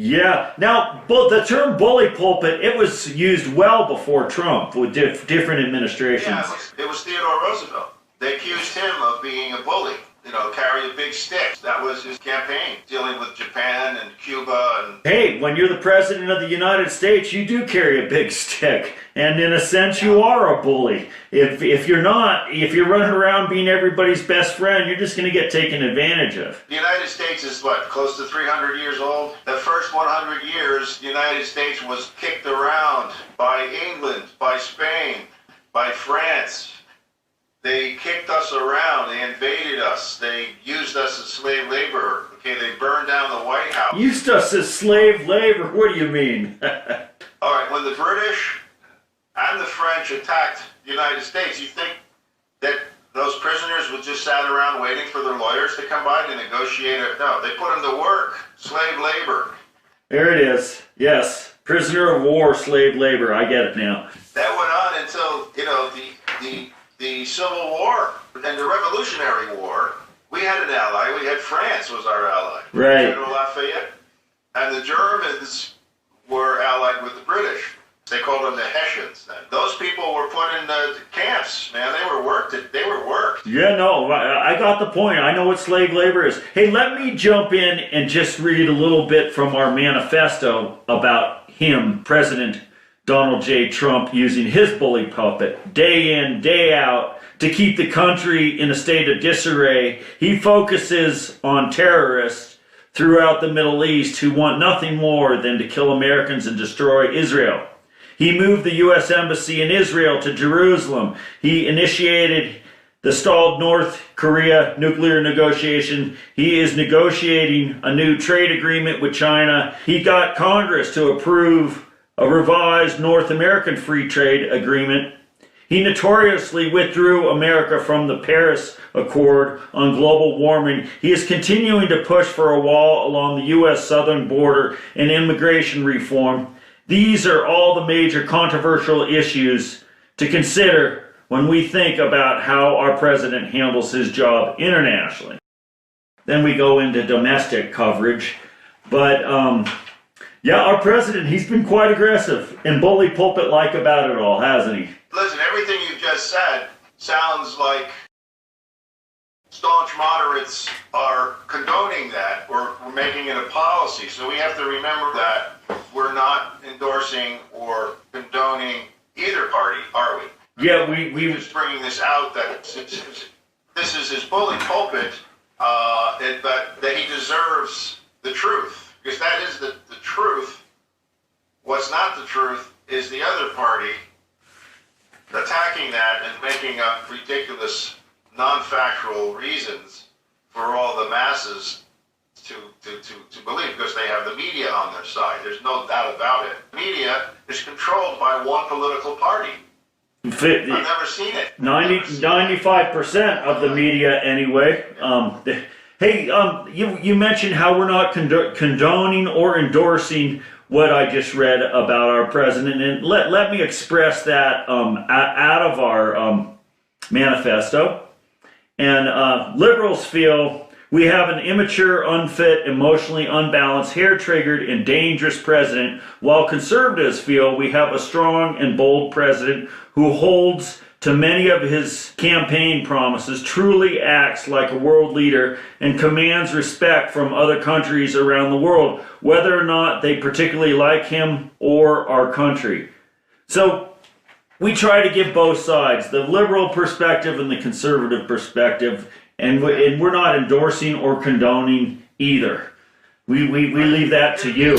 Yeah. Now, the term bully pulpit, it was used well before Trump with different administrations. Yeah, it was Theodore Roosevelt. They accused him of being a bully. You know, carry a big stick. That was his campaign, dealing with Japan and Cuba. And hey, when you're the president of the United States, you do carry a big stick. And in a sense, you are a bully. If you're not, if you're running around being everybody's best friend, you're just going to get taken advantage of. The United States is, what, close to 300 years old? The first 100 years, the United States was kicked around by England, by Spain, by France. They kicked us around, they invaded us, they used us as slave labor. Okay, they burned down the White House. Used us as slave labor? What do you mean? All right, when the British and the French attacked the United States, you think that those prisoners would just sat around waiting for their lawyers to come by to negotiate it? No, they put them to work, slave labor. There it is, yes. Prisoner of war, slave labor, I get it now. That went on until, you know, the Civil War and the Revolutionary War. We had an ally. We had France was our ally. Right. General Lafayette. And the Germans were allied with the British. They called them the Hessians then. Those people were put in the camps, man. They were worked. Yeah, no, I got the point. I know what slave labor is. Hey, let me jump in and just read a little bit from our manifesto about him, President Donald J. Trump, using his bully puppet day in, day out to keep the country in a state of disarray. He focuses on terrorists throughout the Middle East who want nothing more than to kill Americans and destroy Israel. He moved the U.S. Embassy in Israel to Jerusalem. He initiated the stalled North Korea nuclear negotiation. He is negotiating a new trade agreement with China. He got Congress to approve a revised North American free trade agreement. He notoriously withdrew America from the Paris Accord on global warming. He is continuing to push for a wall along the U.S. southern border and immigration reform. These are all the major controversial issues to consider when we think about how our president handles his job internationally. Then we go into domestic coverage. But, yeah, our president, he's been quite aggressive and bully pulpit-like about it all, hasn't he? Listen, everything you just said sounds like staunch moderates are condoning that or we're making it a policy. So we have to remember that we're not endorsing or condoning either party, are we? Yeah, we're just bringing this out that this is his bully pulpit, but that he deserves the truth. Because that is the truth. What's not the truth is the other party attacking that and making up ridiculous, non-factual reasons for all the masses to believe, because they have the media on their side. There's no doubt about it. Media is controlled by one political party. I've never seen it. 95% of the media, anyway. Hey, you mentioned how we're not condoning or endorsing what I just read about our president, and let me express that out of our manifesto. And liberals feel we have an immature, unfit, emotionally unbalanced, hair-triggered, and dangerous president, while conservatives feel we have a strong and bold president who holds to many of his campaign promises, truly acts like a world leader, and commands respect from other countries around the world, whether or not they particularly like him or our country. So we try to give both sides, the liberal perspective and the conservative perspective, and we're not endorsing or condoning either. We leave that to you.